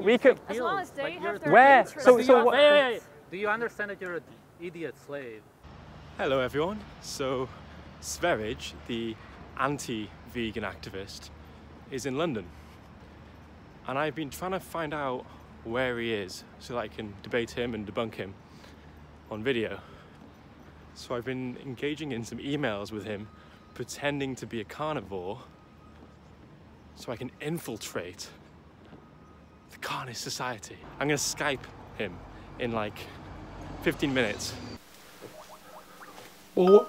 We could. As long as they have their Where? interests. So what? Wait. Do you understand that you're an idiot slave? Hello everyone. So Sv3rige, the anti-vegan activist, is in London. And I've been trying to find out where he is so that I can debate him and debunk him on video. So I've been engaging in some emails with him, pretending to be a carnivore so I can infiltrate the carnivore society. I'm gonna Skype him in like 15 minutes. Oh,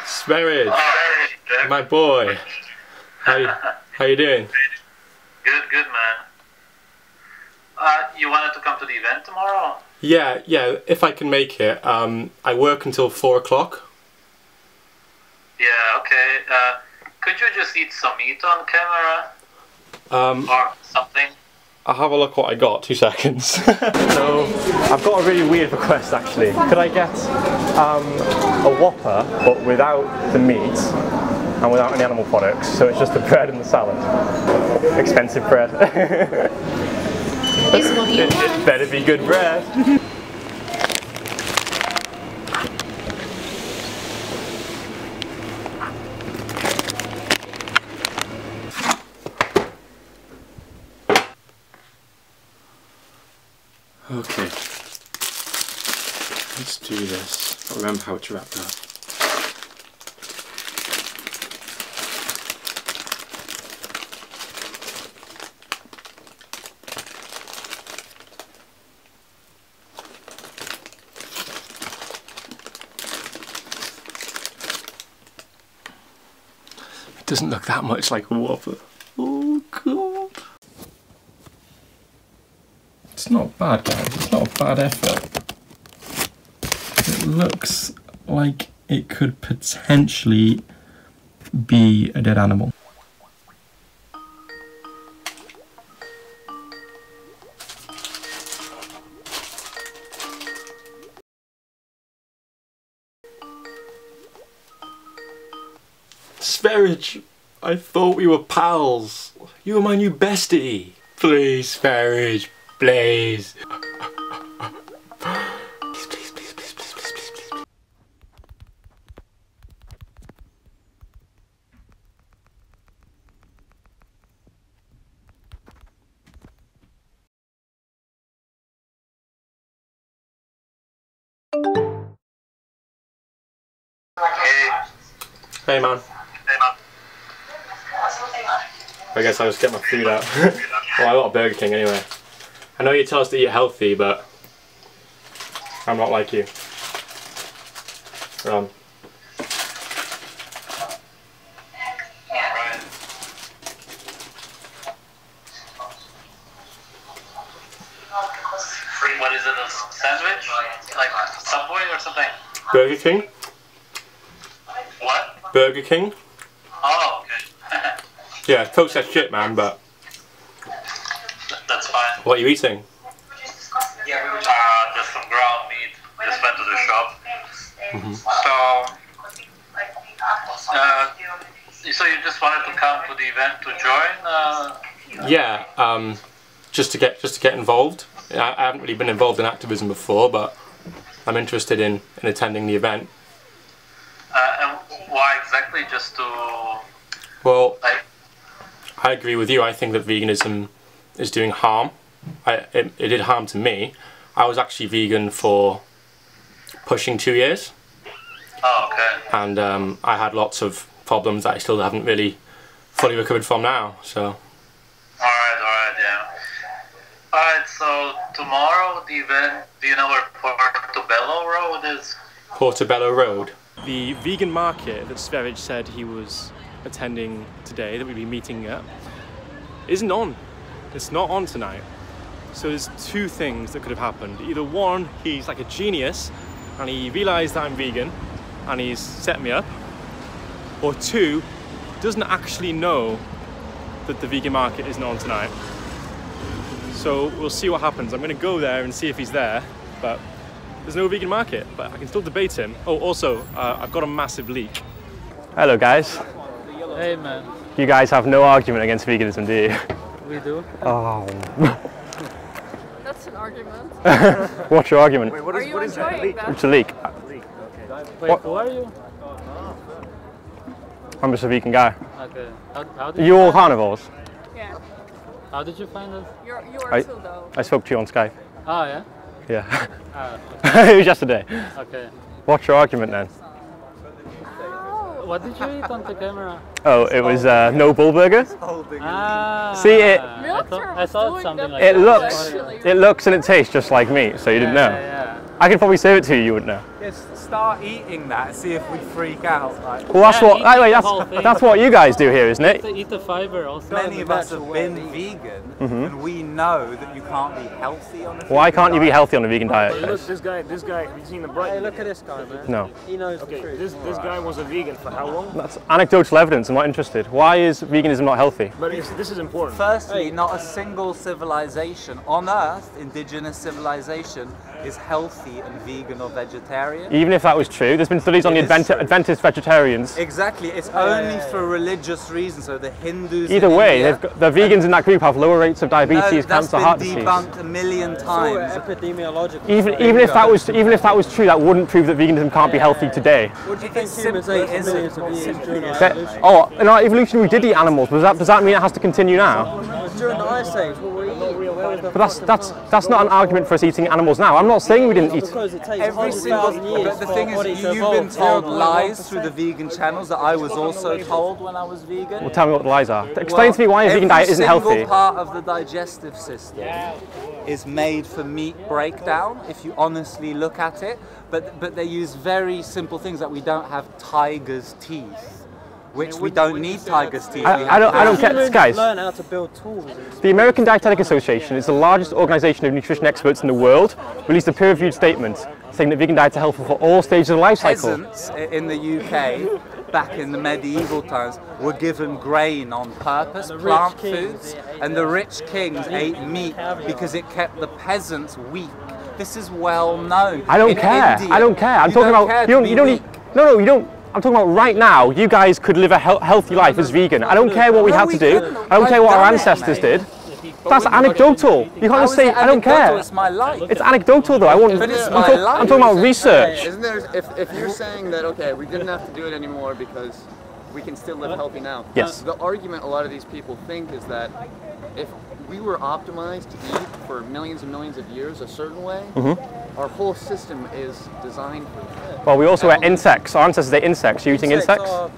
Sv3rige, my boy. How you doing? Good man. You wanted to come to the event tomorrow? Yeah, if I can make it. I work until 4 o'clock. Yeah, okay. Could you just eat some meat on camera? Or something? I'll have a look what I got, 2 seconds. So, I've got a really weird request actually. Could I get a Whopper, but without the meat and without any animal products? So it's just the bread and the salad. Expensive bread. It better be good bread. Okay, let's do this. I'll remember how to wrap that. It doesn't look that much like a Whopper. Oh god. It's not bad, guys. It's not a bad effort. It looks like it could potentially be a dead animal. Sv3rige, I thought we were pals. You were my new bestie. Please, Sv3rige. Please. Please. Hey man. I guess I'll just get my food out. Well, I got a Burger King anyway. I know you tell us to eat healthy, but I'm not like you. What is it, a sandwich? Like Subway or something? Burger King? What? Burger King? Oh, okay. Yeah, toast that shit, man, but... That's fine. What are you eating? Just some ground meat. Just went to the shop. So you just wanted to come to the event to join? Yeah, just to get involved. I haven't really been involved in activism before, but I'm interested in attending the event. And why exactly? Just to... Well, I agree with you. I think that veganism is doing harm. It did harm to me. I was actually vegan for pushing 2 years. Oh, okay. And I had lots of problems that I still haven't really fully recovered from now, so... Alright, yeah. Alright, so tomorrow the event, do you know where Portobello Road is? Portobello Road. The vegan market that Sv3rige said he was attending today, that we'd be meeting at, isn't on. It's not on tonight. So there's 2 things that could have happened. Either one, he's like a genius and he realised that I'm vegan and he's set me up, or 2, doesn't actually know that the vegan market isn't on tonight. So we'll see what happens. I'm going to go there and see if he's there, but there's no vegan market, but I can still debate him. Oh, also, I've got a massive leak. Hello guys. Hey man. You guys have no argument against veganism, do you? We do. Oh. That's an argument. What's your argument? Wait, are you enjoying that? It's a leak. Wait, who are you? I'm just a vegan guy. Okay. How Are did you all carnivores? Yeah. How did you find us? You are too, though. I spoke to you on Skype. Oh, yeah? Yeah. Okay. It was yesterday. Okay. What's your argument then? What did you eat on the camera? Oh, it was no bull burger. Ah. See it? I thought something like It that. looks and it tastes just like meat, so you didn't know. Yeah. I could probably serve it to you, you wouldn't know. Yes, start eating that, see if we freak out. Like, Well, that's Yeah, what. eat Anyway, the whole thing. that's what you guys do here, isn't it? Eat the fiber also. many of us have been vegan, and we know that you can't be healthy on a vegan Why can't you be diet. healthy on a vegan diet? Look, guys? this guy, have you seen the bright? Hey, look at this guy, man. No. He knows Okay, the truth. this guy was a vegan for how long? That's anecdotal evidence. I'm not interested. Why is veganism not healthy? But this is important. Firstly, not a single civilization on Earth, indigenous civilization, is healthy and vegan or vegetarian. Even if that was true, there's been studies on the It is true. Adventist vegetarians. Exactly, it's only for religious reasons. So the Hindus. Either in way, India, the vegans in that group have lower rates of no, diabetes, that's cancer, been heart disease. debunked a million It's all times. epidemiological. Even if that was true, that wouldn't prove that veganism can't be healthy today. What do you think It humans simply ate for isn't. millions of years during our That- evolution? oh, in our evolution we did eat animals, but does that mean it has to continue now? During the Ice Age, what were we eating? Where was the But that's not an argument for us eating animals now. I'm not saying we didn't eat. Because it takes Every 100,000 single, years but the for thing our body is, to you've been evolve. told lies 0.1%. through the vegan channels that I was also told when I was vegan. Well, tell me what the lies are. Explain to me why a vegan diet isn't Every healthy. single part of the digestive system is made for meat breakdown, if you honestly look at it. But they use very simple things that we don't have tiger's teeth, which we don't need tiger's teeth. we I have don't get this, Humans guys. learn how to build tools. The American Dietetic Association is the largest organisation of nutrition experts in the world. Released a peer-reviewed statement saying that vegan diets are helpful for all stages of the life cycle. Peasants in the UK, back in the medieval times, were given grain on purpose, rich plant kings, foods, they ate and the rich kings ate meat caviar. because it kept the peasants weak. This is well known. I don't In care. India, I don't care. I'm you talking don't about care you to don't. be You don't. weak. No, you don't. I'm talking about right now. You guys could live a healthy life as vegan. I don't care what we No, had we to do. couldn't. I don't care what our I've done it, ancestors mate. did. That's anecdotal. You can't How just is say it I don't anecdotal? care. It's my life. It's anecdotal though. I won't. But it's I'm, my talk- life. I'm talking about research. Isn't there, if you're saying that, okay, we didn't have to do it anymore because we can still live healthy now. Yes. The argument a lot of these people think is that if we were optimized to eat for millions and millions of years a certain way, our whole system is designed for that. Well, we also ate insects. Our ancestors ate insects. Are you eating insects? Are,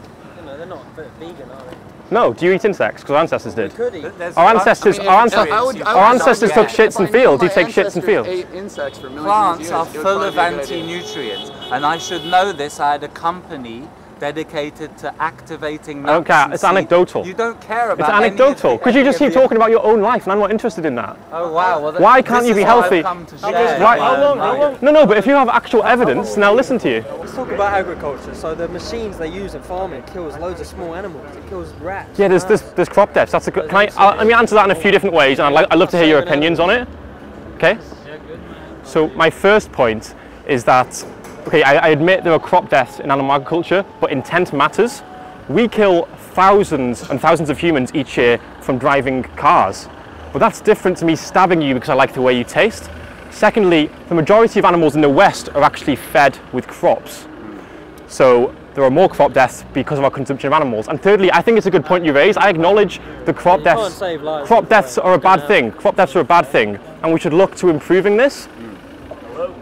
they're not vegan, are they? No. Do you eat insects? Because our ancestors did. We could eat. There's Our a bunch ancestors. of Our nutrients ancestors. you Our can't ancestors get. took shits in fields. You take shits in fields. Ate insects for millions Plants of are years. It would full of probably be a good idea. anti-nutrients, and I should know this. I had a company dedicated to activating. I don't nuts care. and It's seeds. anecdotal. You don't care about. It's any of anecdotal. the- Because you just any keep of the- talking about your own life, and I'm not interested in that. Oh wow! Well, Why can't this you be is what I've healthy? come to share. Right. How long? No, but if you have actual evidence, then I'll listen to you. Let's talk about agriculture. So the machines they use in farming kills loads of small animals. It kills rats. Yeah, there's crop deaths. That's a good. Let me answer that in a few different ways, and I'd love to hear your opinions on it. Okay. So my first point is that, okay, I admit there are crop deaths in animal agriculture, but intent matters. We kill thousands and thousands of humans each year from driving cars, but that's different to me stabbing you because I like the way you taste. Secondly, the majority of animals in the West are actually fed with crops. So there are more crop deaths because of our consumption of animals. And thirdly, I think it's a good point you raise. I acknowledge the crop can't deaths. save lives, Crop deaths are a bad Yeah. thing. Crop deaths are a bad thing, and we should look to improving this.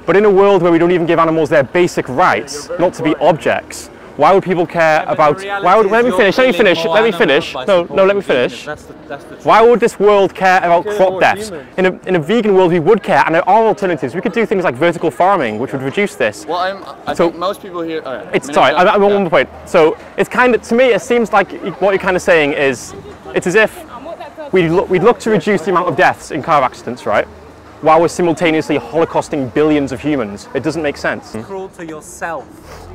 But in a world where we don't even give animals their basic rights, not to be objects, why would people care about? Why would? Let me finish. Let me finish. Let me finish. No, let me finish. That's the truth. Why would this world care about Killing crop more deaths? humans. In a vegan world, we would care, and there are alternatives. We could do things like vertical farming, which would reduce this. Well, I So- think most people here. All right, It's sorry, I want one more point. So it's kind of, to me, it seems like what you're kind of saying is, it's as if we'd look to reduce the amount of deaths in car accidents, right? While we're simultaneously holocausting billions of humans. It doesn't make sense. It's cruel to yourself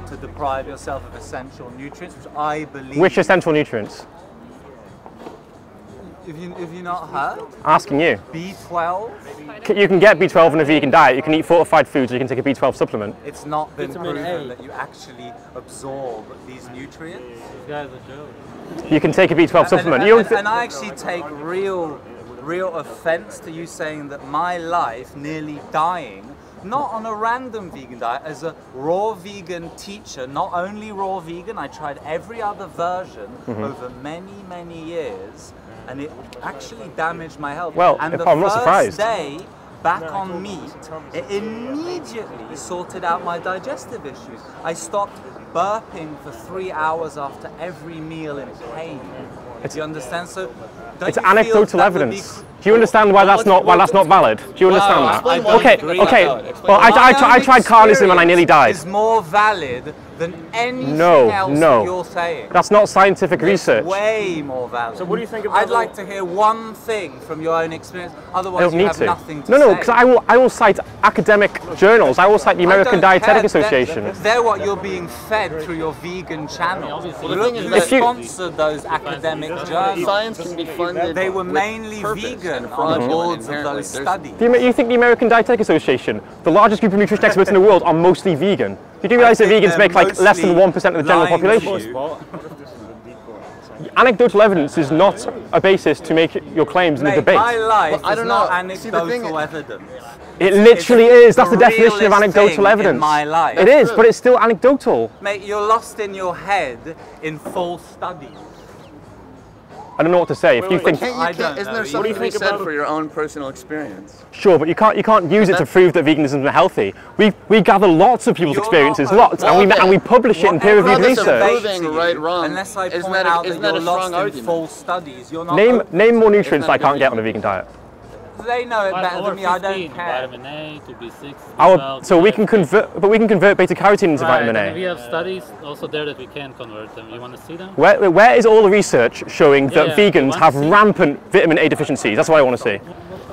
to deprive yourself of essential nutrients, which I believe. Which essential nutrients? If you not heard, Asking you. B12. You can get B12 in a vegan diet. You can eat fortified foods, or you can take a B12 supplement. It's not been Vitamin proven A. that you actually absorb these nutrients. This guy's a joke. You can take a B12 supplement. You don't And I actually take real offence to you saying that my life nearly dying, not on a random vegan diet, as a raw vegan teacher, not only raw vegan, I tried every other version over many years, and it actually damaged my health. Well, and the I'm not surprised. first day back on meat, it immediately sorted out my digestive issues. I stopped burping for 3 hours after every meal in pain. Do you understand? So it's anecdotal evidence. Do you understand why that's not valid? Do you understand that? I don't agree. Okay. Well, I tried carnism and I nearly died. Is more valid than anything else that you're saying. That's not scientific research. Way more valid. So what do you think about I'd like to hear one thing from your own experience. I Otherwise, don't you need have to. nothing to say. No, because I will cite academic journals. I will cite the American Dietetic Association. They're what you're being fed through your vegan channel. Well, the thing is Who that sponsored those academic journals? science can be funded. They were with mainly purpose vegan and on fraudulent the boards of inherently. those There's- studies. You think the American Dietetic Association, the largest group of nutrition experts in the world, are mostly vegan? Did you realise that think vegans they're make like less than 1% of the general lying to population? you. Anecdotal evidence is not a basis to make your claims in a Mate, debate. my life Well, I is don't not know. See, the thing anecdotal is- evidence. It literally is. That's the the definition of realest anecdotal thing evidence. in my life. It is, but it's still anecdotal. Mate, you're lost in your head in full studies. I don't know what to say. If you think, Can't I you, don't isn't know. there What do something you to be think said about- for your own personal experience? sure, but you can't use it to prove that veganism is not healthy. We gather lots of people's You're experiences, not- lots, and we publish it in peer-reviewed Whatever research. debate- debate Proving to right, you, wrong, unless I isn't point that a- out isn't that that you're a strong lost in argument? full studies, you're not Name open. more nutrients Isn't I that a can't good get on a vegan diet. They know it better Over than me. I 15, don't care. vitamin A, 2B6, B12, So we can convert beta carotene into right, vitamin and we A. have studies also there that we can convert them. You want to see them? Where is all the research showing that Yeah, vegans you have want to see? rampant vitamin A deficiencies? That's what I want to see.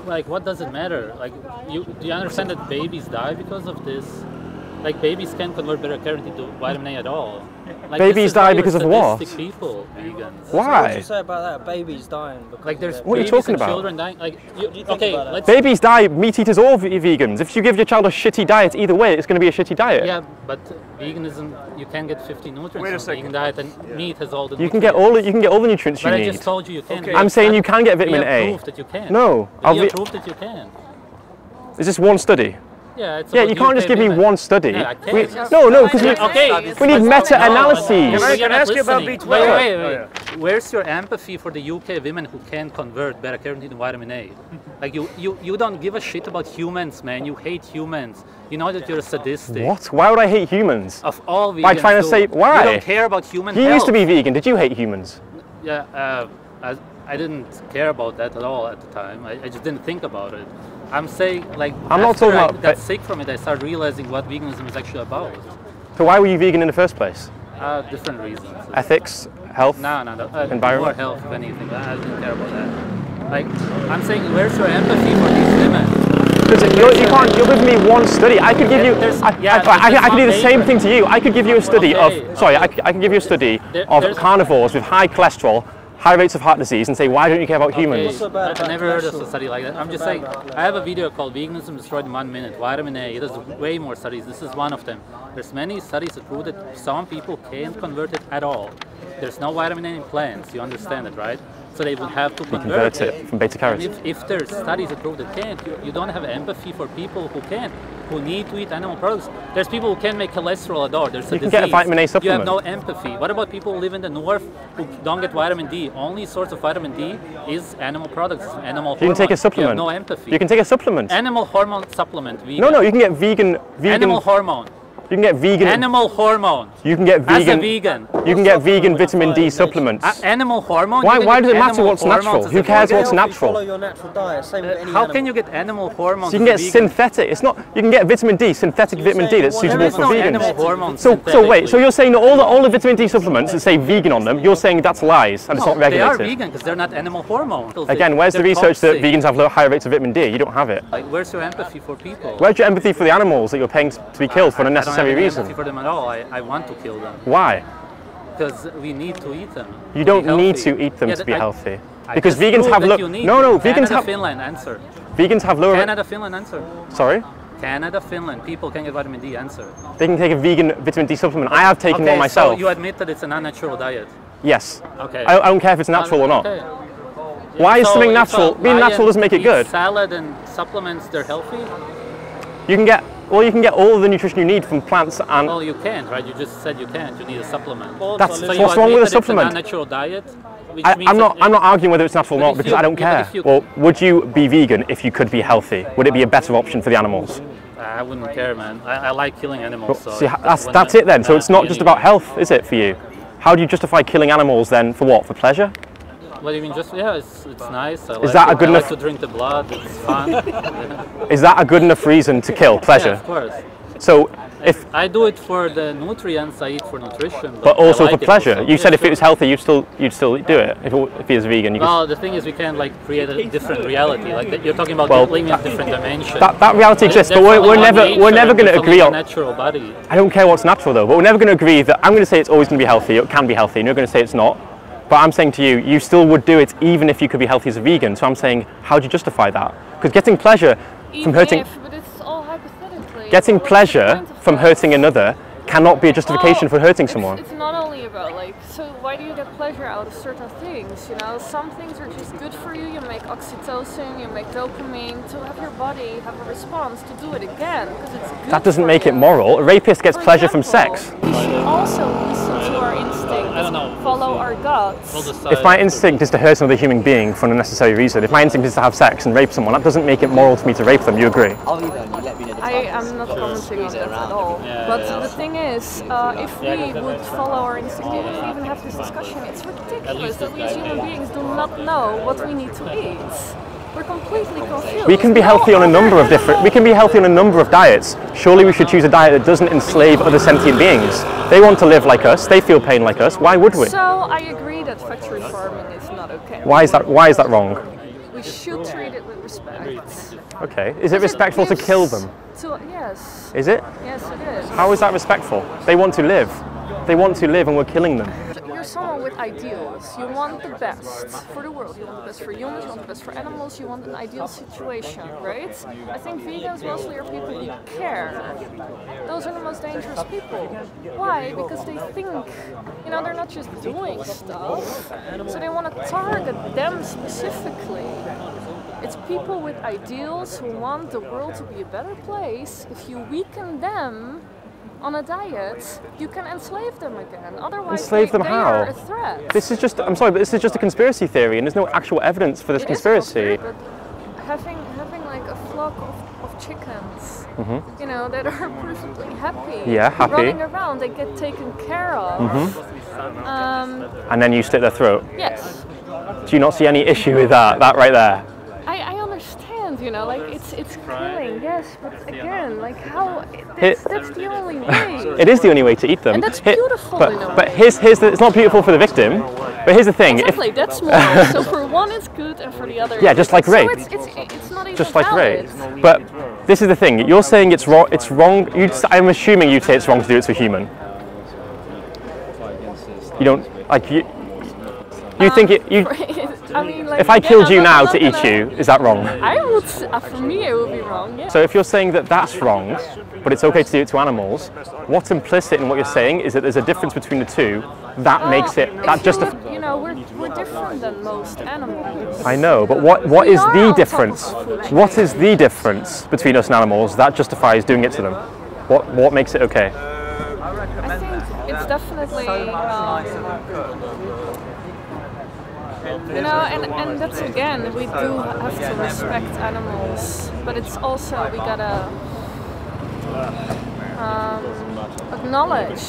Like, what does it matter? Like, do you understand that babies die because of this? Like, babies can't convert beta carotene to vitamin A at all. Like, Babies this is why die you're because of what? sadistic people, vegans. What Why? would you say about that? Babies dying because Like, there's What are you babies talking and about? children dying. Like, think okay, about that? let's. Babies die, meat eaters or vegans. If you give your child a shitty diet, either way, it's going to be a shitty diet. Yeah, but veganism, you can get 50 nutrients Wait a from second. vegan diet, and meat has all the. You can get all the nutrients you But I need. just told you can. Okay. I'm saying you can get We vitamin have A. proof that you can. No, We have proof that you can. is this one study? Yeah, it's Yeah, about you can't just UK give me women. one study. Yeah, I can. No, because Okay, we need meta-analyses. Can I ask you about B12? Wait. Where's your empathy for the UK women who can convert beta carotene to vitamin A? Like you don't give a shit about humans, man. You hate humans. You know that you're sadistic. What? Why would I hate humans? Of all vegans. By trying to do. say- why? You don't care about human You health. used to be vegan. Did you hate humans? Yeah, I didn't care about that at all at the time. I just didn't think about it. I'm saying, like, I'm not after talking I about- got sick from it, I started realizing what veganism is actually about. So why were you vegan in the first place? Different reasons. Ethics, health? No. Environment? More health, if anything. I didn't care about that. Like, I'm saying, where's your empathy for these women? Because you're with me one study. I could give you. I could do the same thing to you. I could give you a study of. Sorry, I could give you a study of carnivores with high cholesterol, high rates of heart disease, and say, why don't you care about humans? I never heard of a study like that. I'm just saying, I have a video called Veganism Destroyed in 1 Minute, vitamin A. It has way more studies. This is one of them. There's many studies that prove that some people can't convert it at all. There's no vitamin A in plants. You understand it, right? So they would have to convert it from beta And carotene. if there's studies that prove that can't, you don't have empathy for people who can't, who need to eat animal products. There's people who can't make cholesterol at all. There's a You can disease. get a vitamin A You supplement. have no empathy. What about people who live in the north who don't get vitamin D? Only source of vitamin D is animal products, animal hormone. You can take a supplement. You have no empathy. You can take a supplement. Animal hormone supplement. Vegan. No, you can get vegan. Animal hormone. You can get vegan. Animal hormone. You can get vegan. As a vegan. You can get vegan vitamin D supplements. Animal hormone. Why? You can Why get does it matter animal what's natural? hormones as Who a cares vegan. what's Follow natural? your natural diet, same with any How animal. can you get animal hormones? You can get as a vegan? synthetic. It's not. You can get vitamin D, synthetic vitamin D that's There suitable There is for no vegans. animal hormones. So wait. So you're saying that all the vitamin D supplements that say vegan on them, you're saying that's lies and it's not They are regulated. vegan because they're not animal hormones. Again, where's the They're research that toxic. vegans have higher rates of vitamin D? You don't have it. Like, where's your empathy for people? Where's your empathy for the animals that you're paying to be killed for an I unnecessary don't have any reason? empathy for them at all. I want to kill them Why? because we need to eat them. You to don't be need healthy. to eat them Yeah, to be I- healthy. I Because just vegans proved have that low. you need No, to. vegans Canada, have. Finland, answer. Vegans have lower. Canada, Finland, answer. Sorry. Canada, Finland, people can get vitamin D, answer. They can take a vegan vitamin D supplement. I have taken Okay, one myself. so you admit that it's an unnatural diet. Yes. Okay. I don't care if it's natural or not. Okay. Why is So something if natural? a Being natural lion doesn't make it eats good. Salad and supplements, they're healthy? You can get all the nutrition you need from plants and. Well, you can't, right? You just said you can't. You need a supplement. That's so what's wrong with a It's supplement. a natural diet. I'm not arguing whether it's natural or not because I don't care. Well, would you be vegan if you could be healthy? Would it be a better option for the animals? I wouldn't care, man. I like killing animals. Well, So see, that's it then. So it's not just about health, is it, for you? How do you justify killing animals then? For what? For pleasure? What do you mean? Just it's nice. I Like like to drink the blood. It's fun. Is that a good enough reason to kill? Pleasure. Yeah, of course. So if I do it for the nutrients, I eat for nutrition. But also I like for pleasure. Also. You said if it was healthy, you'd still do it. If it was vegan, you the thing is, we can't create a different reality. You're talking about living in a different dimension. That reality exists, but we're never going to agree on natural body. I don't care what's natural though, but we're never going to agree that I'm going to say it's always going to be healthy. It can be healthy, and you're going to say it's not. But I'm saying to you, you still would do it even if you could be healthy as a vegan. So I'm saying, how do you justify that? Because getting pleasure from hurting. But it's all hypothetically. Getting pleasure from hurting another cannot be a justification for hurting someone. It's not only about so why do you get pleasure out of certain things? You know, some things are just good for you. You make oxytocin, you make dopamine to have your body have a response to do it again because it's good. That doesn't for make you. it moral. A rapist gets pleasure from sex. We should also listen to our instincts, follow our guts. If my instinct is to hurt another human being for an unnecessary reason, if my instinct is to have sex and rape someone, that doesn't make it moral for me to rape them. You agree? I'm not commenting on that at all. But the thing is, if we would follow our instinct, we wouldn't even have this discussion. It's ridiculous that we as human beings do not know what we need to eat. We're completely confused. We can be healthy on a number of different. We can be healthy on a number of diets. Surely we should choose a diet that doesn't enslave other sentient beings. They want to live like us. They feel pain like us. Why would we? So I agree that factory farming is not okay. Why is that wrong? We should treat it with respect. Okay. Is it respectful to kill them? Yes. Is it? Yes, it is. How is that respectful? They want to live. They want to live and we're killing them. You're someone with ideals. You want the best for the world. You want the best for humans, you want the best for animals, you want an ideal situation, right? I think vegans mostly are people who care. Those are the most dangerous people. Why? Because they think, they're not just doing stuff, so they want to target them specifically. It's people with ideals who want the world to be a better place. If you weaken them on a diet, you can enslave them again. Otherwise, enslave them how? Are a threat. This is just, I'm sorry, but this is just a conspiracy theory, and there's no actual evidence for this conspiracy. But having a flock of chickens, that are perfectly happy, running around, they get taken care of. And then you slit their throat. Yes. Do you not see any issue with that right there? I understand, it's killing, yes, but again, how, that's the only way. It is the only way to eat them. And that's beautiful, But it's not beautiful for the victim, but here's the thing. Exactly, that's moral. So for one it's good and for the other yeah, just like rape. So it's not even just like valid. rape. But this is the thing, you're saying it's wrong, I'm assuming you'd say it's wrong to do it to a human. You don't, you think if I killed you now to eat you, is that wrong? I would, for me it would be wrong, yeah. So if you're saying that that's wrong, but it's okay to do it to animals, what's implicit in what you're saying is that there's a difference between the two that makes it, that justifies... We're different than most animals. I know, but what is the difference? What is the difference between us and animals that justifies doing it to them? What makes it okay? I think it's definitely... and that's again, we do have to respect animals, but it's also, we gotta acknowledge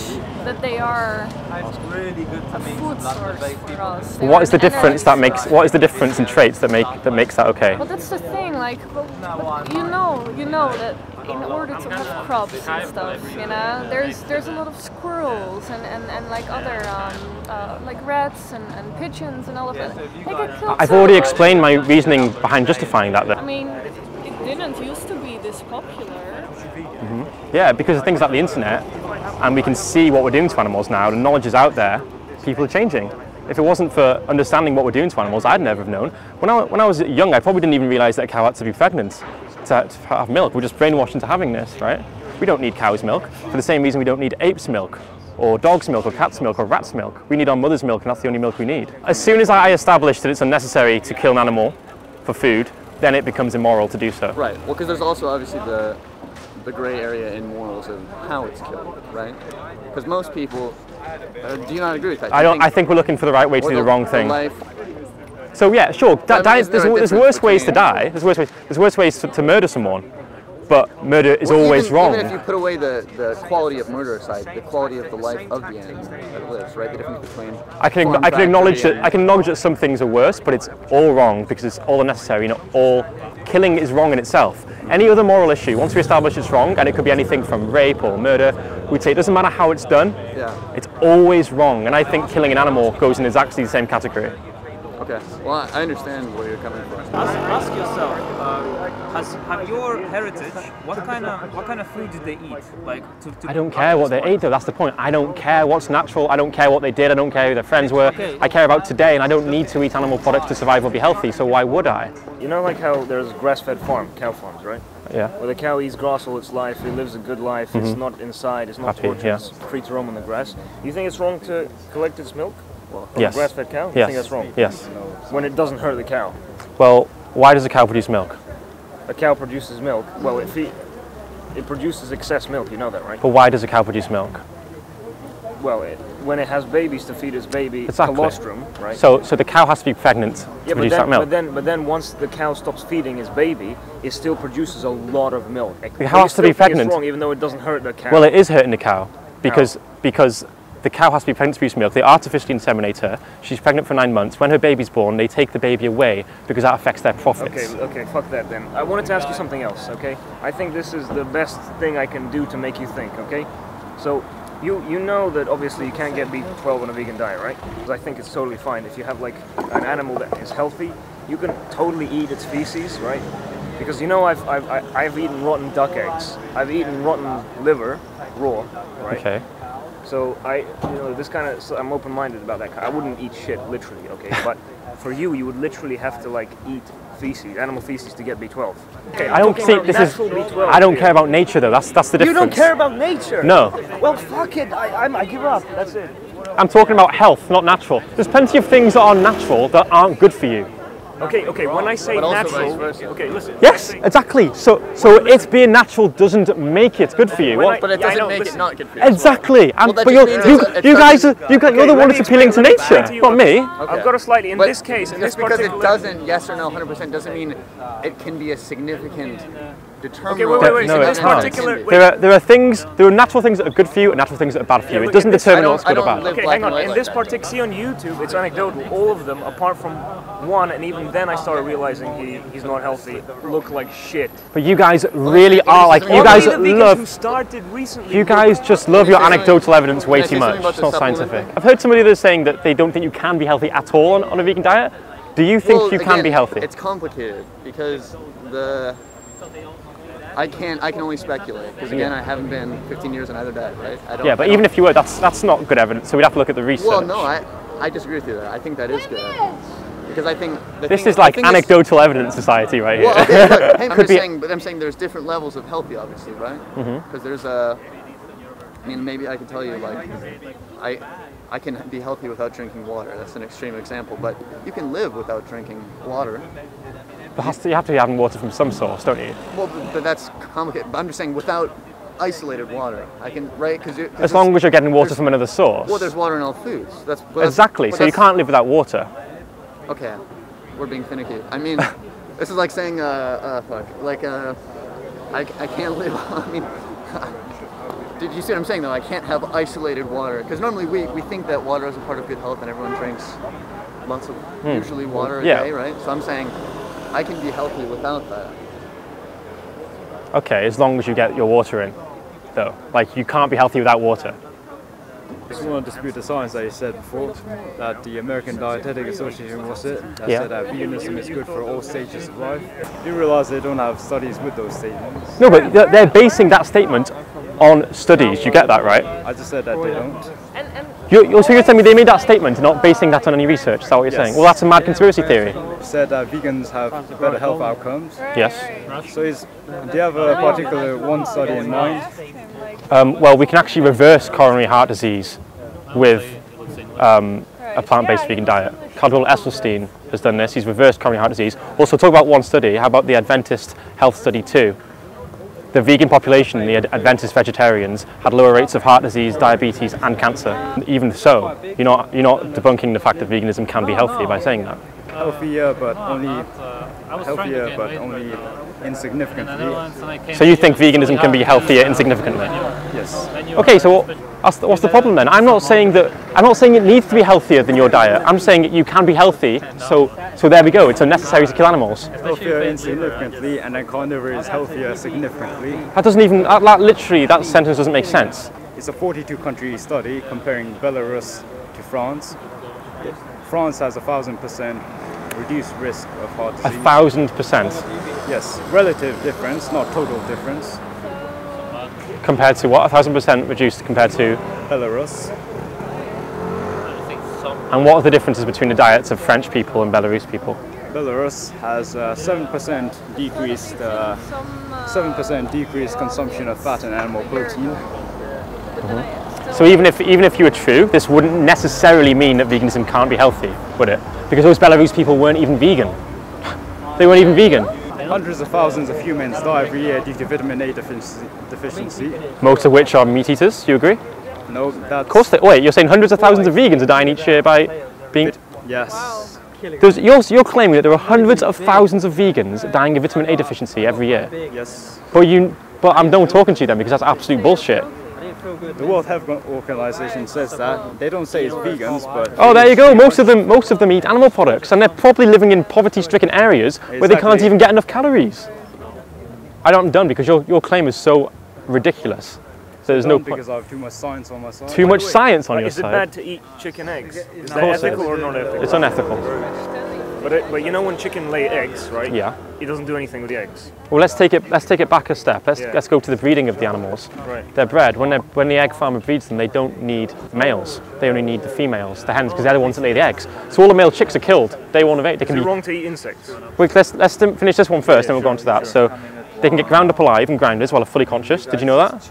that they are a food source for us. What is the difference what is the difference in traits that makes that okay? Well, that's the thing, but you know that in order to have crops and stuff, there's a lot of squirrels and other rats and pigeons and all of that. They get killed. I've already explained my reasoning behind justifying that. I mean, it didn't used to be this popular. Yeah, because of things like the internet, and we can see what we're doing to animals now. The knowledge is out there. People are changing. If it wasn't for understanding what we're doing to animals, I'd never have known. When I was young, I probably didn't even realise that a cow had to be pregnant to have milk. We're just brainwashed into having this, right? We don't need cow's milk for the same reason we don't need ape's milk or dog's milk, or cat's milk, or rat's milk. We need our mother's milk, and that's the only milk we need. As soon as I establish that it's unnecessary to kill an animal for food, then it becomes immoral to do so. Right. Well, because there's also obviously the gray area in morals of how it's killed, right? Because most people, do you not agree with that? I think we're looking for the right way to do the wrong thing. Life. So yeah, sure. There's worse ways to die. There's worse ways to murder someone. But murder is always wrong. Even if you put away the quality of murder aside, the quality of the life of the animal that lives, right? The difference between I can acknowledge that some things are worse, but it's all wrong because it's all unnecessary. Not all killing is wrong in itself. Any other moral issue, once we establish it's wrong, and it could be anything from rape or murder, we'd say it doesn't matter how it's done. Yeah. It's always wrong, and I think killing an animal goes in exactly the same category. Okay. Well, I understand where you're coming from. Ask yourself, have your heritage, what kind of food did they eat? Like, I don't care what they ate though, that's the point. I don't care what's natural, I don't care what they did, I don't care who their friends were. Okay. I care about today, and I don't need to eat animal products to survive or be healthy, so why would I? You know, like how there's grass-fed cow farms, right? Yeah. Where the cow eats grass all its life, it lives a good life, it's not inside, it's not tortured, it's free to roam on the grass. You think it's wrong to collect its milk? Well, from a grass-fed cow? You think that's wrong? Yes. When it doesn't hurt the cow? Well, why does a cow produce milk? A cow produces milk. Well, it produces excess milk, you know that, right? But why does a cow produce milk? Well, when it has babies to feed its baby colostrum, right? So the cow has to be pregnant to produce that milk. But then once the cow stops feeding its baby, it still produces a lot of milk. The cow has to be pregnant. It's wrong, even though it doesn't hurt the cow. Well, it is hurting the cow because the cow has to be pregnant to produce milk. They artificially inseminate her. She's pregnant for 9 months. When her baby's born, they take the baby away because that affects their profits. Okay, fuck that then. I wanted to ask you something else, okay? I think this is the best thing I can do to make you think, okay? So, you know that obviously you can't get B12 on a vegan diet, right? Because I think it's totally fine. If you have like an animal that is healthy, you can totally eat its feces, right? Because you know I've eaten rotten duck eggs. I've eaten rotten liver, raw, right? Okay. So I'm open-minded about that. I wouldn't eat shit, literally, okay? But for you would literally have to like eat feces, animal feces to get B12. Okay, I don't care about nature though. That's the difference. You don't care about nature? No. Well, fuck it. I give up. That's it. I'm talking about health, not natural. There's plenty of things that are natural that aren't good for you. Okay, when I say natural, okay, listen. Yes, exactly. So it's being natural doesn't make it good for you. But it doesn't make it not good for you. Exactly. Well, but you're the one that's appealing to nature, not me. I've got a slightly, in this case, just because it doesn't, yes or no, 100%, doesn't mean it can be a significant determinant. Okay, wait. No, it's not. There are natural things that are good for you and natural things that are bad for you. It doesn't determine what's good or bad. Okay, hang on. In this particular, see on YouTube, it's anecdotal. All of them, apart from one, and even then I started realizing he's not healthy, look like shit. But you guys really are like, you guys just love your anecdotal evidence way too much. It's not scientific. I've heard somebody that's saying that they don't think you can be healthy at all on a vegan diet. Do you think you can be healthy? It's complicated because I can only speculate because again I haven't been 15 years on either diet, right? But even if you were, that's not good evidence. So we'd have to look at the research. Well, no, I disagree with you there. I think that is good evidence because I think this is like anecdotal evidence society right here. Well, okay, look, I'm saying there's different levels of healthy, obviously, right? Because there's I mean, maybe I could tell you like I can be healthy without drinking water. That's an extreme example, but you can live without drinking water. But you have to be having water from some source, don't you? Well, but that's complicated. But I'm just saying, without isolated water, I can, right? As long as you're getting water from another source. Well, there's water in all foods. Exactly. So you can't live without water. Okay, we're being finicky. I mean, this is like saying, I can't live. I mean. Did you see what I'm saying though? I can't have isolated water because normally we think that water is a part of good health and everyone drinks lots of usually water a day, right? So I'm saying I can be healthy without that. Okay, as long as you get your water in, though. Like you can't be healthy without water. I just want to dispute the science that you said before, that the American Dietetic Association was it, that said that veganism is good for all stages of life. You realise they don't have studies with those statements. No, but they're basing that statement on studies. You get that, right? I just said that they don't. So you're telling me they made that statement, not basing that on any research? Is that what you're saying? Well, that's a mad conspiracy theory. Said that vegans have better health outcomes. Yes. So do you have a particular one study in mind? Well, we can actually reverse coronary heart disease with a plant-based vegan diet. Cardinal Esselstyn has done this. He's reversed coronary heart disease. Also, talk about one study. How about the Adventist health study 2? The vegan population, the Adventist vegetarians, had lower rates of heart disease, diabetes, and cancer. Even so, you're not debunking the fact that veganism can be healthy by saying that. Healthier, but only insignificantly. So you think veganism can be healthier insignificantly? Yes. Okay, so what's the problem then? I'm not saying it needs to be healthier than your diet. I'm saying that you can be healthy. So there we go. It's unnecessary to kill animals. Healthier insignificantly, and then carnivore is healthier significantly. That doesn't even literally that sentence doesn't make sense. It's a 42-country study comparing Belarus to France. France has 1,000% reduced risk of heart disease. 1,000%? Yes, relative difference, not total difference. Compared to what? 1,000% reduced compared to? Belarus. And what are the differences between the diets of French people and Belarus people? Belarus has 7% decreased consumption of fat and animal protein. Mm-hmm. So even if you were true, this wouldn't necessarily mean that veganism can't be healthy, would it? Because those Belarus people weren't even vegan. They weren't even vegan. Hundreds of thousands of humans die every year due to vitamin A deficiency. Most of which are meat eaters, do you agree? No, that's... Of course they... Wait, you're saying hundreds of thousands of vegans are dying each year by being... Yes. You're claiming that there are hundreds of thousands of vegans dying of vitamin A deficiency every year. Yes. But I'm done talking to you then, because that's absolute bullshit. The World Health Organization says that. They don't say it's vegans, but... Oh, there you go. Most of them eat animal products, and they're probably living in poverty-stricken areas where they can't even get enough calories. I'm done because your claim is so ridiculous. So there's no point. Because I have too much science on my side. Too much science on your side. Is it bad to eat chicken eggs? Is that ethical or not ethical? It's unethical. But you know when chicken lay eggs, right? Yeah. It doesn't do anything with the eggs. Well, let's take it back a step. Let's go to the breeding of the animals. Right. They're bred. When the egg farmer breeds them, they don't need males. They only need the females, the hens, because they're the ones that lay the eggs. So all the male chicks are killed day one of 8. They can Is it wrong to eat insects? Wait, let's finish this one first, then we'll go on to that. So they can get ground up alive in grinders while they're fully conscious. Did you know that?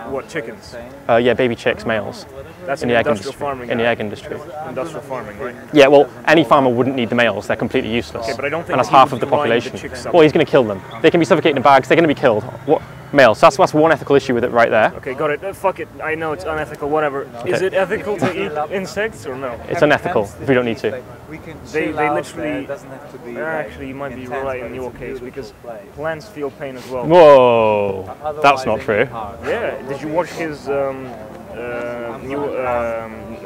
What, chickens? Yeah, baby chicks, males. That's in the egg industry. Farming. In the egg industry. Industrial farming, right? Yeah, well, any farmer wouldn't need the males. They're completely useless. Okay, but I don't think and that's half of the population. Well, he's going to kill them. They can be suffocated in bags. They're going to be killed. What? Males. So that's one ethical issue with it right there. Okay, got it. Fuck it. I know it's unethical. Whatever. Okay. Is it ethical to eat insects or no? It's unethical if we don't need to. They literally. Actually, you might be right in your case because plants feel pain as well. Whoa, that's not true. Yeah. Did you watch his new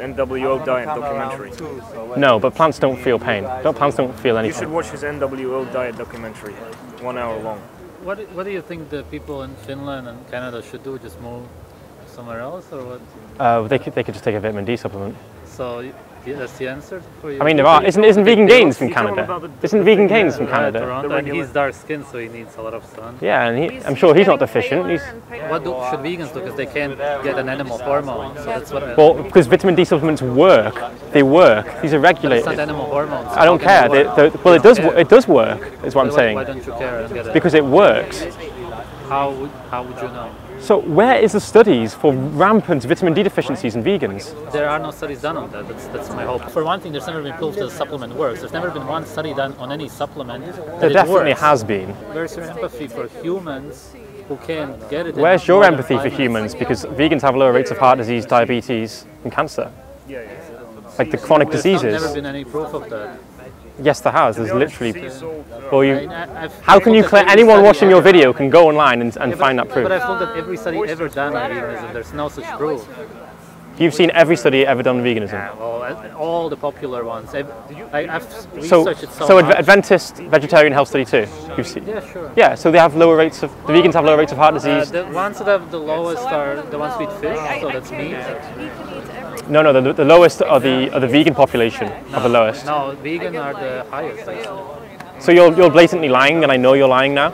NWO diet documentary? No, but plants don't feel pain. Plants don't feel anything. You should watch his NWO diet documentary, 1 hour long. What do you think the people in Finland and Canada should do? Just move somewhere else, or what? They could just take a vitamin D supplement. So that's the answer for you. I mean, there are. Isn't Vegan Gaines from Canada? Isn't Vegan Gaines from Canada? And he's dark skinned, so he needs a lot of sun. Yeah, and I'm sure he's not deficient. What should vegans do? Because they can't get an animal hormone. So that's what. Well, because vitamin D supplements work. They work. These are regulated. It's not animal hormones. I don't care. Well, it does work. Is what I'm saying. Why don't you care? Because it works. How would you know? So where is the studies for rampant vitamin D deficiencies in vegans? There are no studies done on that. That's my hope. For one thing, there's never been proof that the supplement works. There's never been one study done on any supplement that There definitely works. has been. Where's your empathy for humans who can't get it? Where's your empathy for humans? Because vegans have lower rates of heart disease, diabetes, and cancer. Like the chronic diseases. There's never been any proof of that. Yes, there has. There's literally. Well, how can you claim anyone watching your video can go online and find that proof? But I've looked at every study ever done on veganism. There's no such proof. You've seen every study ever done on veganism. Yeah, well, all the popular ones. I've So researched it so much. Adventist vegetarian health study too. You've seen. Yeah, sure. Yeah, so they have lower rates of the vegans have lower rates of heart disease. The ones that have the lowest are the ones who eat fish, so that's meat. No, the lowest are the vegan population are the lowest. No, vegan are the highest. So you're blatantly lying, and I know you're lying now.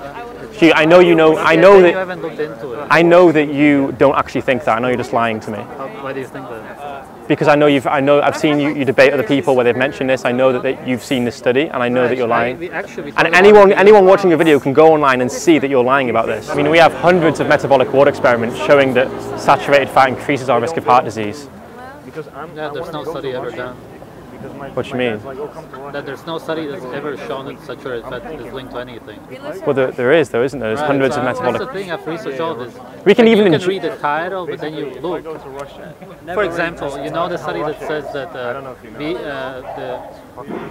I know you know. I know that. You haven't looked into it. I know that you don't actually think that. I know you're just lying to me. Why do you think that? because I've seen you debate other people where they've mentioned this. I know that you've seen this study, and I know that you're lying. And anyone watching your video can go online and see that you're lying about this. I mean, we have hundreds of metabolic ward experiments showing that saturated fat increases our risk of heart disease. Yeah, there's no study ever done. What do you mean? That there's no study that's ever shown that saturated fat is linked to anything. Well, there is though, isn't there? There's hundreds of metabolic. That's the thing, I've researched all this. We can you can read the title, but then you look. For example, you know the study that says that the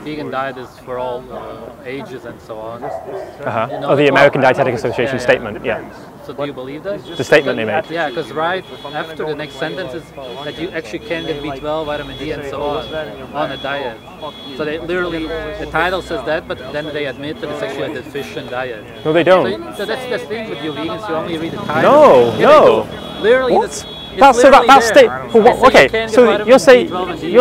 vegan diet is for all ages and so on. You know the American Dietetic Association statement, yeah. So do you believe that? The statement they made. Yeah, because right after the next sentence is that you actually can get B12, vitamin D and so on a diet. So they literally, the title says that, but then they admit that it's actually a deficient diet. No, they don't. So that's the thing with you vegans, you only read the title. No. Literally, what? Okay, so you're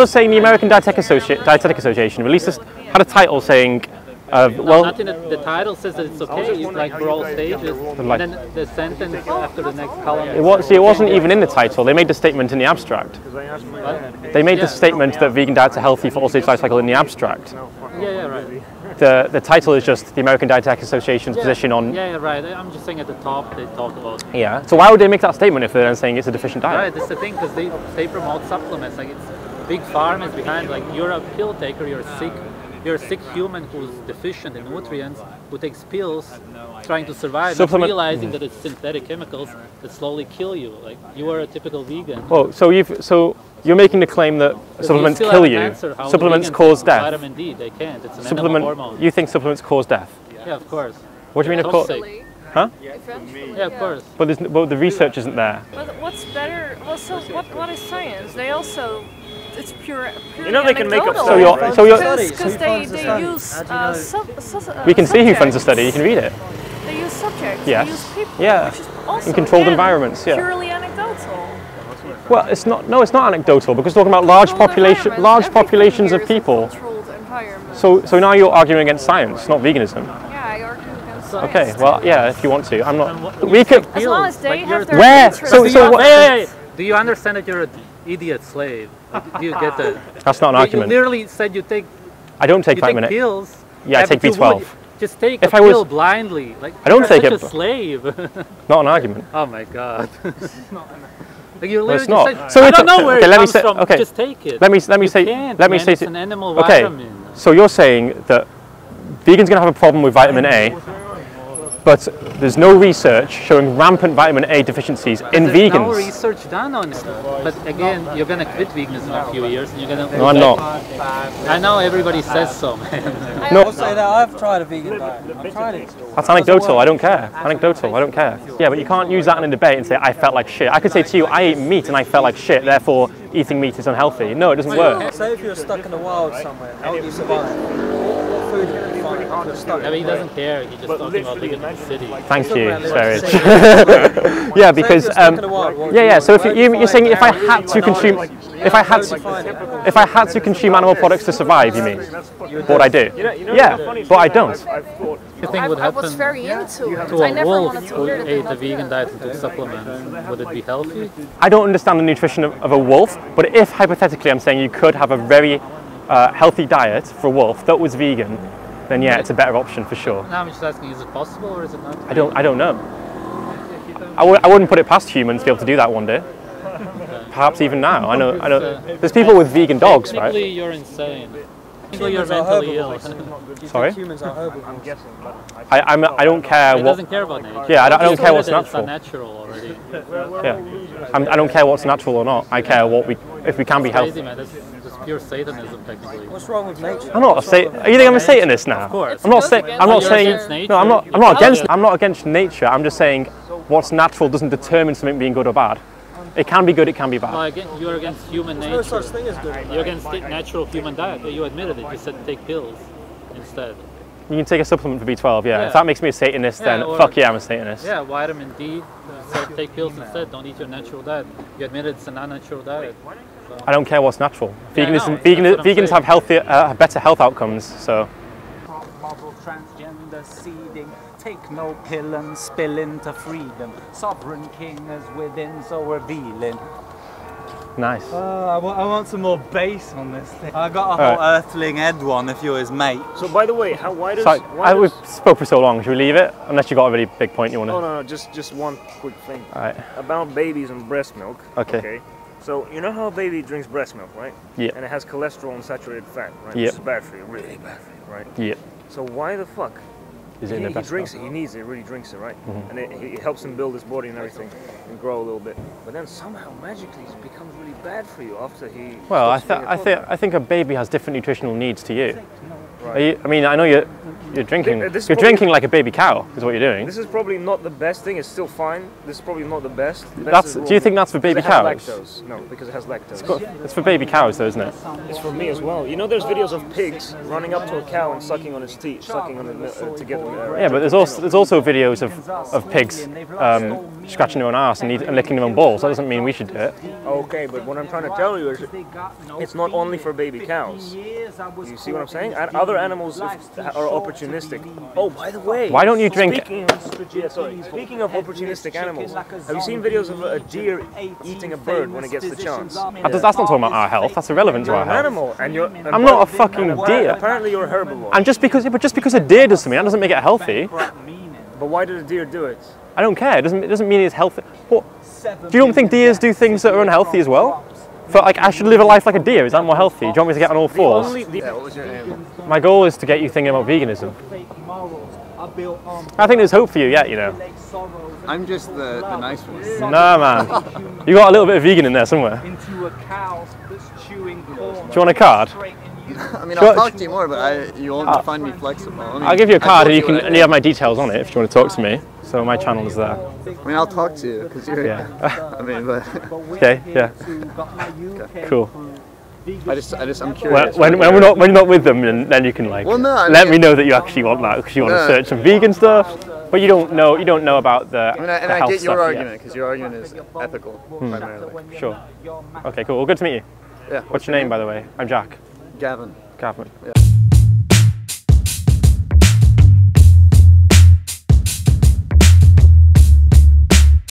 saying the American Dietetic Association released had a title saying nothing. The title says that it's okay, like for all stages, and then the sentence after the next column. It wasn't even in the title. They made the statement in the abstract. What? They made the statement that vegan diets are healthy for all stages of life cycle in the abstract. Yeah, right. The title is just the American Dietetic Association's position on. Yeah, right. I'm just saying at the top they talk about. Yeah. So why would they make that statement if they're then saying it's a deficient diet? Right. That's the thing, because they promote supplements. Like, it's big pharma is behind. Like, you're a pill taker. You're sick. You're a sick human who's deficient in nutrients, who takes pills, trying to survive, not realizing that it's synthetic chemicals that slowly kill you. Like, you are a typical vegan. Oh, so you're making the claim that supplements kill you. Supplements cause death. Vitamin D, they can't. It's an animal hormone. You think supplements cause death? Yeah, of course. What do you mean of course? Huh? Yeah, of course. But the research isn't there. But what's better? Well, so what is science? They also. It's pure you know they can make up because they use we can see who funds the study. You can read it. They use subjects. Yes. They use people. Yeah. Which is also, in controlled environments. Yeah. Purely anecdotal. Well, it's not. No, it's not anecdotal because we're talking about large populations of people. So now you're arguing against science, not veganism. Yeah, I argue against science. Okay. Well, yeah. If you want to, I'm not. We could. As long as they have their where? So do you understand that you're an idiot slave? Do you get that? That's not an argument. You literally said you take. I don't take vitamin A. Pills. Yeah, I take B12. Just take a pill blindly. Like, I don't take it. A slave. Not an argument. Oh my god. Like, you it's not. Said, so I don't know where it comes from. Okay. Just take it. Let me say. It's an animal vitamin. So you're saying that vegans gonna have a problem with vitamin A, but there's no research showing rampant vitamin A deficiencies in vegans. There's no research done on it. But again, you're going to quit veganism in a few years. And you're going to. No, I'm not. I know everybody says so, man. No, I'll say that I've tried a vegan diet. I've tried it. That's anecdotal. I don't care. Anecdotal. I don't care. Yeah, but you can't use that in a debate and say I felt like shit. I could say to you, I ate meat and I felt like shit. Therefore, eating meat is unhealthy. No, it doesn't work. Say if you're stuck in the wild somewhere, how would you survive? What food would you find? I mean, he doesn't care. He's just talking about living in the city. Thank you, Sv3rige. Yeah, because yeah. So if you're saying if I had to consume animal products to survive, you mean? What would I do? Yeah, but I don't. You think would happen I was very into it. to a wolf who ate a vegan diet and took supplements? Would it be healthy? I don't understand the nutrition of a wolf, but if hypothetically I'm saying you could have a very healthy diet for a wolf that was vegan, then yeah, it's a better option for sure. No, I'm just asking, is it possible or is it not? I don't know. I wouldn't put it past humans to be able to do that one day. Perhaps even now. I know. There's people with vegan dogs, right? Technically, you're insane. Technically, you're mentally ill. Sorry? Humans are herbivores. I don't care He what. doesn't care about nature. Yeah, I don't care what's natural. It's unnatural already. Yeah, I don't care what's natural or not. I care if we can be healthy. Crazy, man. That's pure Satanism, technically. What's wrong with nature? I'm not saying. You think I'm a Satanist now? Of course. I'm not saying. Nature. No, I'm not against nature. I'm just saying what's natural doesn't determine something being good or bad. It can be good, it can be bad. Well, you're against human nature. There's no such thing as good. You're against the natural human diet. You admitted it. You said take pills instead. You can take a supplement for B12, yeah. If that makes me a Satanist, then fuck yeah, I'm a Satanist. Yeah, vitamin D. So take pills instead. Don't eat your natural diet. You admitted it's a non-natural diet. So. I don't care what's natural. Vegans have better health outcomes, so. Model transgender seeding, take no pill and spill into freedom. Sovereign king is within, so revealing. Nice. I want some more bass on this thing. I got a whole Earthling Ed one if you're his mate. So by the way, why does... we spoke for so long, should we leave it? Unless you got a really big point you want to... Oh, no, just one quick thing. Alright. About babies and breast milk. Okay. So, you know how a baby drinks breast milk, right? Yeah. And it has cholesterol and saturated fat, right? Yeah. Which is bad for you, really bad for you, right? Yeah. So why the fuck? Is it in the breast drinks milk? it, he needs it, really drinks it, right? And it helps him build his body and everything and grow a little bit. But then somehow magically it becomes really bad for you after he... Well, I think a baby has different nutritional needs to you. Right. I mean, I know you're drinking. You're drinking like a baby cow, is what you're doing. This is probably not the best thing. It's still fine. This is probably not the best. Do you think that's for baby cows? Lactose. No, because it has lactose. It's for baby cows, though, isn't it? It's for me as well. You know, there's videos of pigs running up to a cow and sucking on its teeth, sucking on it to get them. Yeah, but there's also videos of pigs scratching their own ass and licking their own balls. That doesn't mean we should do it. Okay, but what I'm trying to tell you is, it's not only for baby cows. You see what I'm saying? And other animals are opportunistic. Oh, by the way, why don't you drink? Speaking of opportunistic animals, have you seen videos of a deer eating a bird when it gets the chance? That's not talking about our health. That's irrelevant to our health. Animal, and I'm not a fucking deer. Apparently, you're a herbivore. And just because a deer does something, that doesn't make it healthy. But why did a deer do it? I don't care. It doesn't mean it's healthy. What? Do you don't think deers do things that are unhealthy as well? For like, I should live a life like a deer. Is that more healthy? Do you want me to get on all fours? What was your name? My goal is to get you thinking about veganism. I think there's hope for you yet, you know. I'm just the nice one. Nah, man. You got a little bit of vegan in there somewhere. Do you want a card? I mean, I'll talk to you more, but you won't find me flexible. I mean, I'll give you a card and you have my details on it if you want to talk to me. So my channel is there. I mean, I'll talk to you because you're. Yeah. I mean, but. Okay. Yeah. Cool. I'm curious. When you're not with them, then you can like let me know that you actually want that because you want to search some vegan stuff. But you don't know about the. I get your argument because your argument is ethical primarily. Sure. Okay. Cool. Well, good to meet you. Yeah. What's your name, by the way? I'm Jack. Gavin. Gavin. Yeah.